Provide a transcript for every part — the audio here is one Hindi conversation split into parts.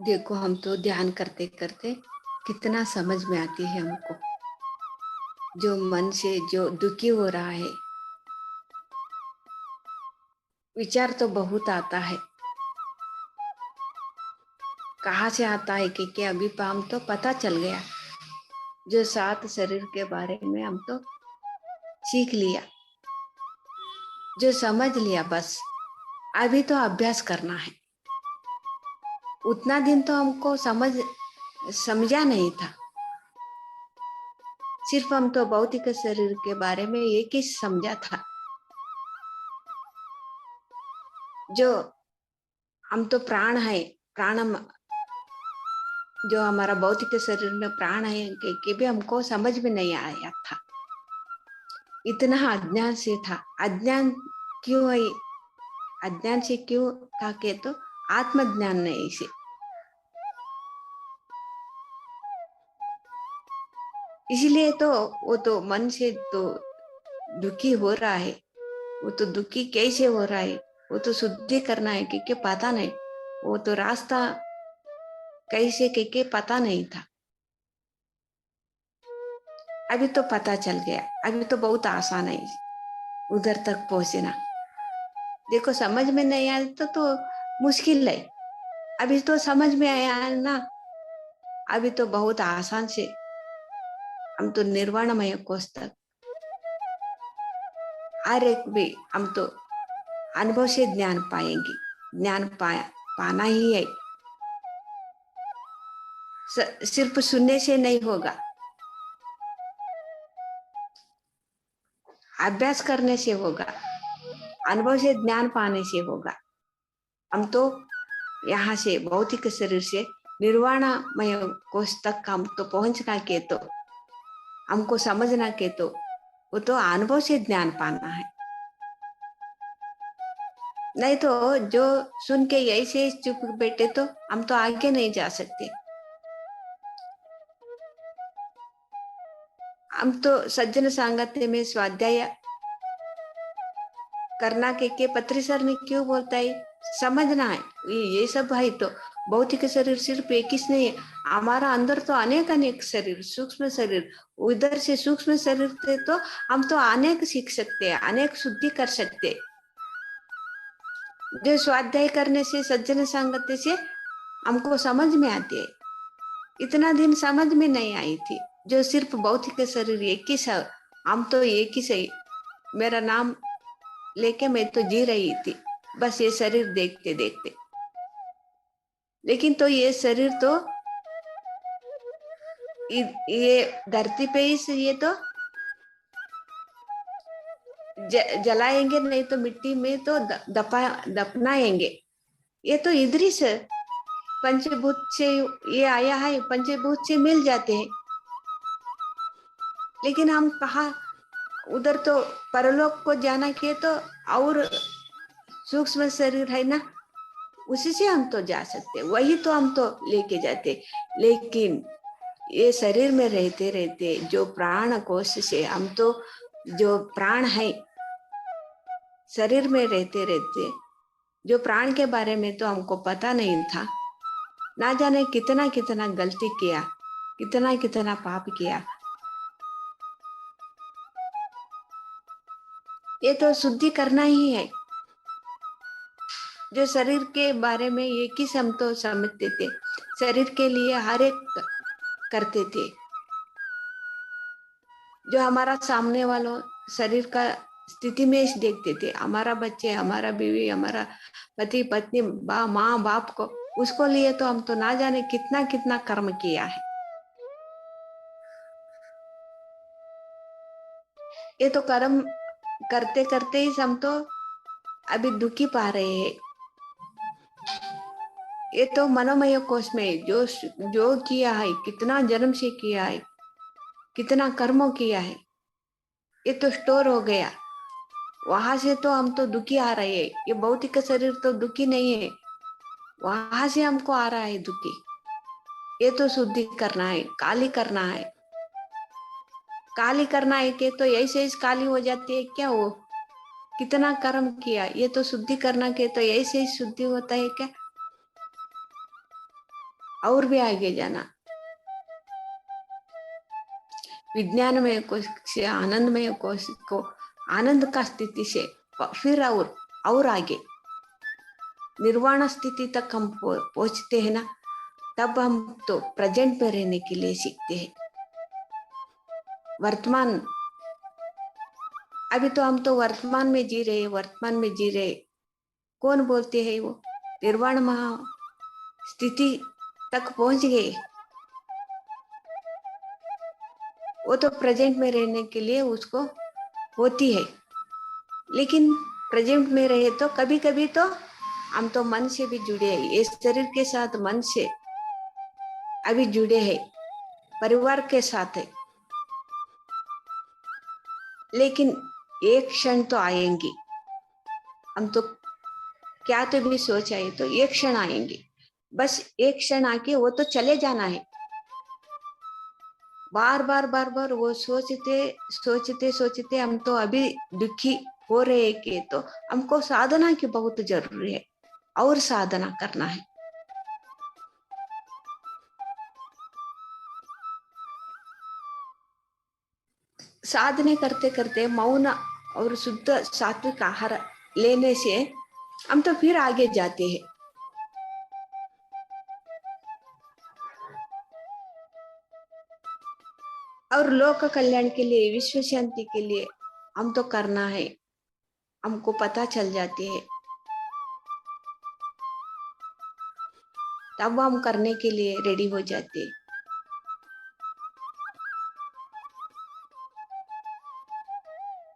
देखो, हम तो ध्यान करते करते कितना समझ में आती है हमको। जो मन से जो दुखी हो रहा है, विचार तो बहुत आता है। कहाँ से आता है कि क्या अभी हम तो पता चल गया। जो सात शरीर के बारे में हम तो सीख लिया, जो समझ लिया, बस अभी तो अभ्यास करना है। उतना दिन तो हमको समझा नहीं था। सिर्फ हम तो भौतिक शरीर के बारे में एक ही समझा था। जो हम तो प्राण है, प्राण जो हमारा भौतिक शरीर में प्राण है कि भी हमको समझ में नहीं आया था। इतना अज्ञान से था। अज्ञान क्यों है? अज्ञान से क्यों था के तो आत्मज्ञान नहीं से। इसलिए तो वो तो मन से तो दुखी हो रहा है। वो तो दुखी कैसे हो रहा है? वो तो शुद्धि करना है क्योंकि पता नहीं। वो तो रास्ता कैसे के पता नहीं था। अभी तो पता चल गया। अभी तो बहुत आसान है उधर तक पहुंचना। देखो, समझ में नहीं आया तो मुश्किल है। अभी तो समझ में आया है ना। अभी तो बहुत आसान से हम तो निर्वाणमय कोष तक हर एक भी हम तो अनुभव से ज्ञान पाएंगे। ज्ञान पाना ही है। सिर्फ सुनने से नहीं होगा, अभ्यास करने से होगा, अनुभव से ज्ञान पाने से होगा। हम तो यहाँ से भौतिक शरीर से निर्वाणमय कोष तक हम तो पहुंचना के तो हमको समझना के तो वो तो अनुभव से ज्ञान पाना है। नहीं तो जो सुन के यही से चुप बैठे तो हम तो आगे नहीं जा सकते। हम तो सज्जन सांगत्य में स्वाध्याय करना के पत्री सर ने क्यों बोलता है? समझना है। ये सब है तो भौतिक शरीर सिर्फ एक ही नहीं है। हमारा अंदर तो अनेक अनेक शरीर, सूक्ष्म शरीर। उधर से सूक्ष्म शरीर थे तो हम तो अनेक सीख सकते हैं, अनेक शुद्धि कर सकते हैं। जो स्वाध्याय करने से, सज्जन संगत से हमको समझ में आती है। इतना दिन समझ में नहीं आई थी। जो सिर्फ भौतिक शरीर एक ही सा, हम तो एक ही सही, मेरा नाम लेके मैं तो जी रही थी, बस ये शरीर देखते देखते। लेकिन तो ये शरीर तो ये धरती पे ही से ये तो जलाएंगे, नहीं तो मिट्टी में तो दफनाएंगे। ये तो इधर से पंचभूत से ये आया है, पंचभूत से मिल जाते हैं। लेकिन हम कहा उधर तो परलोक को जाना के तो और सूक्ष्म शरीर है ना, उसी से हम तो जा सकते, वही तो हम तो लेके जाते। लेकिन ये शरीर में रहते रहते जो प्राण कोश से हम तो जो प्राण है, शरीर में रहते रहते जो प्राण के बारे में तो हमको पता नहीं था। ना जाने कितना कितना गलती किया, कितना कितना पाप किया। ये तो शुद्धि करना ही है। जो शरीर के बारे में एक ही हम तो समझते थे, शरीर के लिए हर एक करते थे। जो हमारा सामने वालों शरीर का स्थिति में देखते थे, हमारा बच्चे, हमारा बीवी, हमारा पति पत्नी, माँ बाप को, उसको लिए तो हम तो ना जाने कितना कितना कर्म किया है। ये तो कर्म करते करते ही हम तो अभी दुखी पा रहे हैं। ये तो मनोमय कोश में जो किया है, कितना जन्म से किया है, कितना कर्मों किया है, ये तो स्टोर हो गया। वहां से तो हम तो दुखी आ रहे हैं। ये भौतिक शरीर तो दुखी नहीं है, वहां से हमको आ रहा है दुखी। ये तो शुद्धि करना है, काली करना है। काली करना है कि तो ऐसे ही काली हो जाती है क्या? वो कितना कर्म किया, ये तो शुद्धि करना के तो ऐसे ही शुद्धि होता है क्या? और भी आगे जाना, विज्ञानमय कोश से आनंदमय कोश को, आनंद का स्थिति से फिर और आगे निर्वाण स्थिति तक हम पहुंचते हैं ना, तब हम तो प्रेजेंट में रहने के लिए सीखते हैं। वर्तमान, अभी तो हम तो वर्तमान में जी रहे, वर्तमान में जी रहे। कौन बोलते हैं वो निर्वाण महा स्थिति तक पहुंच गए, वो तो प्रेजेंट में रहने के लिए उसको होती है। लेकिन प्रेजेंट में रहे तो कभी कभी तो हम तो मन से भी जुड़े हैं, इस शरीर के साथ मन से अभी जुड़े हैं, परिवार के साथ है। लेकिन एक क्षण तो आएंगी, हम तो क्या तो भी सोच आए तो एक क्षण आएंगे, बस एक क्षण आके वो तो चले जाना है। बार बार बार बार वो सोचते सोचते सोचते हम तो अभी दुखी हो रहे हैं कि तो हमको साधना की बहुत जरूरी है, और साधना करना है। साधने करते करते मौन और शुद्ध सात्विक आहार लेने से हम तो फिर आगे जाते हैं। और लोक कल्याण के लिए, विश्व शांति के लिए हम तो करना है, हमको पता चल जाती है, तब हम करने के लिए रेडी हो जाते हैं।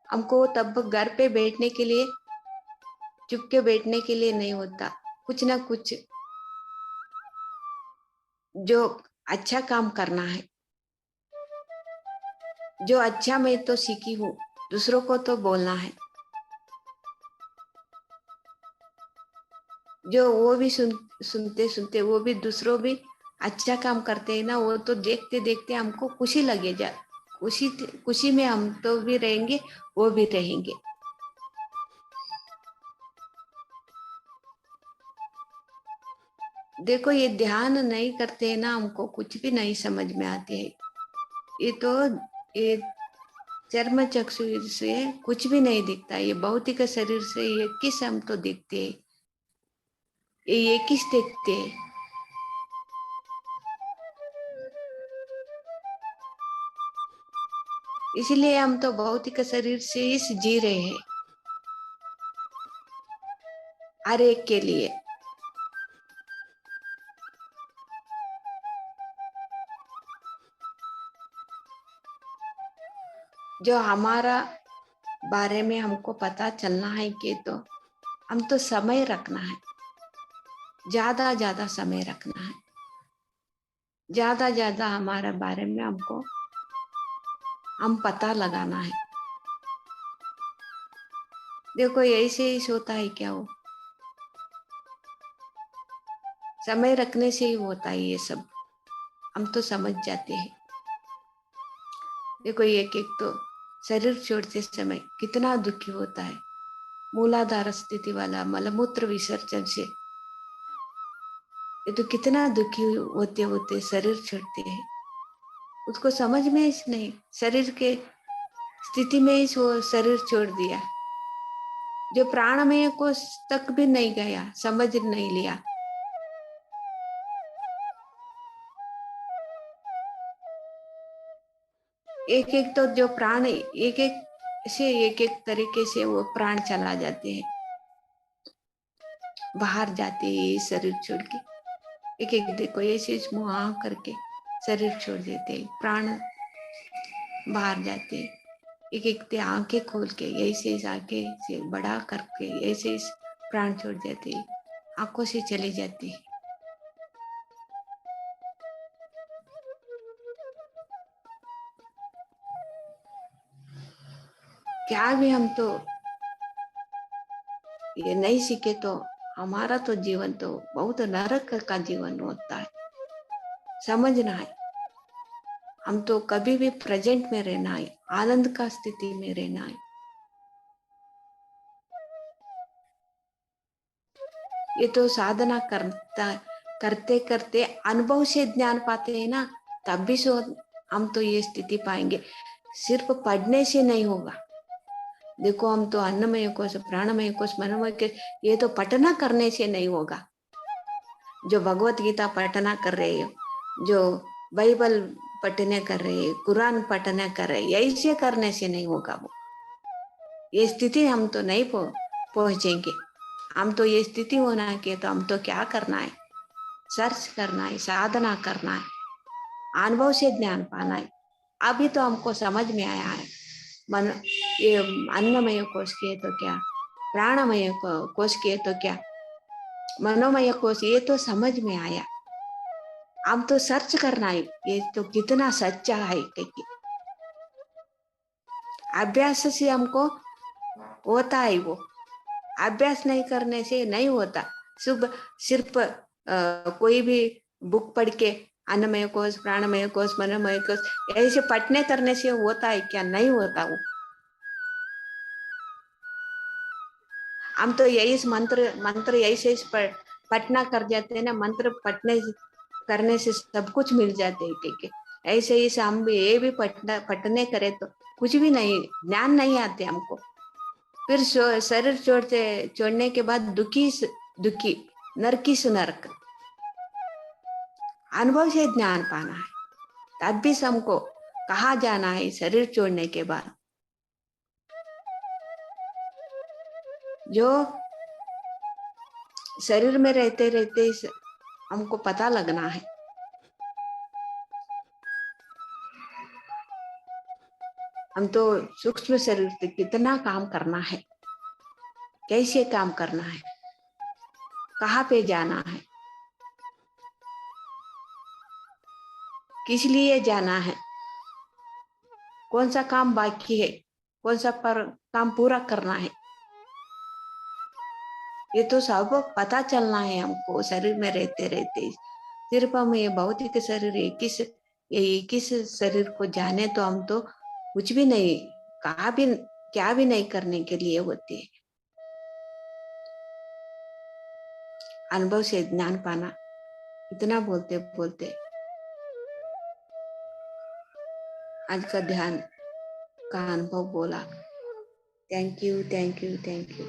हमको तब घर पे बैठने के लिए, चुप के बैठने के लिए नहीं होता, कुछ ना कुछ जो अच्छा काम करना है। जो अच्छा मैं तो सीखी हूँ, दूसरों को तो बोलना है। जो वो भी सुनते सुनते वो भी दूसरों भी अच्छा काम करते हैं ना, वो तो देखते देखते हमको खुशी लगे जा, खुशी खुशी में हम तो भी रहेंगे, वो भी रहेंगे। देखो ये ध्यान नहीं करते हैं ना, हमको कुछ भी नहीं समझ में आते है। ये तो ये चर्म चक्षु से कुछ भी नहीं दिखता, ये भौतिक शरीर से ये किस हम तो दिखते हैं, ये किस देखते हैं। इसलिए हम तो भौतिक शरीर से इस जी रहे हैं, हर एक के लिए। जो हमारा बारे में हमको पता चलना है कि तो हम तो समय रखना है, ज्यादा ज्यादा समय रखना है, ज्यादा ज्यादा हमारे बारे में हमको हम पता लगाना है। देखो ऐसे ही होता है क्या, वो समय रखने से ही होता है ये सब, हम तो समझ जाते हैं। देखो एक एक तो शरीर छोड़ते समय कितना दुखी होता है, मूलाधार स्थिति वाला मलमूत्र विसर्जन से ये तो कितना दुखी होते होते शरीर छोड़ते हैं। उसको समझ में ही नहीं, शरीर के स्थिति में ही वो शरीर छोड़ दिया, जो प्राणमय को तक भी नहीं गया, समझ नहीं लिया। एक एक तो जो प्राण एक एक से एक एक तरीके से वो प्राण चला जाते हैं, बाहर जाते हैं शरीर छोड़ के। एक एक देखो ऐसे मुंह करके शरीर छोड़ देते हैं, प्राण बाहर जाते हैं। एक एक ते आंखें खोल के ऐसे आंखें से बड़ा करके ऐसे प्राण छोड़ जाते हैं, आंखों से चले जाते हैं। क्या भी हम तो ये नहीं सीखे तो हमारा तो जीवन तो बहुत नरक का जीवन होता है। समझना है, हम तो कभी भी प्रेजेंट में रहना है, आनंद का स्थिति में रहना है। ये तो साधना करता करते करते अनुभव से ज्ञान पाते हैं ना, तब भी सो हम तो ये स्थिति पाएंगे। सिर्फ पढ़ने से नहीं होगा। देखो हम तो अन्नमय कोश, प्राणमय कोश, मनोमय कोश, ये तो पठना करने से नहीं होगा। जो भगवत गीता पठना कर रहे हो, जो बाइबल पढ़ने कर रहे, कुरान पढ़ने कर रहे, ऐसे करने से नहीं होगा। वो ये स्थिति हम तो नहीं पहुंचेंगे। हम तो ये स्थिति होना है तो हम तो क्या करना है, सर्च करना है, साधना करना है, अनुभव से ज्ञान पाना है। अभी तो हमको समझ में आया है। मन ये अन्नमय कोश के तो क्या, प्राणमय कोश के तो क्या, मनोमय कोश, ये तो समझ में आया। हम तो सर्च करना है ये तो कितना सच्चा है कि अभ्यास से हमको होता है। वो अभ्यास नहीं करने से नहीं होता। सुबह सिर्फ कोई भी बुक पढ़ के अन्नमय कोश, प्राणमय कोश, मनोमय कोश ऐसे पढ़ने करने से होता है क्या? नहीं होता। वो हम तो यही मंत्र मंत्र ऐसे पढ़ना कर जाते हैं ना। मंत्र पढ़ने करने से सब कुछ मिल जाते हैं कि ऐसे ही से हम भी ये भी पढ़ने करे तो कुछ भी नहीं, ज्ञान नहीं आते हमको। फिर शरीर छोड़ने के बाद दुखी दुखी, नरकी से नरक, अनुभव से ज्ञान पाना है। तब भी हमको कहाँ जाना है शरीर छोड़ने के बाद? जो शरीर में रहते रहते हमको पता लगना है। हम तो सूक्ष्म शरीर से कितना काम करना है, कैसे काम करना है, कहाँ पे जाना है, किस लिए जाना है, कौन सा काम बाकी है, कौन सा काम पूरा करना है, ये तो सब पता चलना है हमको शरीर में रहते रहते। सिर्फ हम ये भौतिक शरीर एक ही शरीर को जाने तो हम तो कुछ भी नहीं, कहा भी क्या भी नहीं करने के लिए होते। अनुभव से ज्ञान पाना, इतना बोलते बोलते आज का ध्यान का अनुभव बोला। Thank you, thank you, thank you.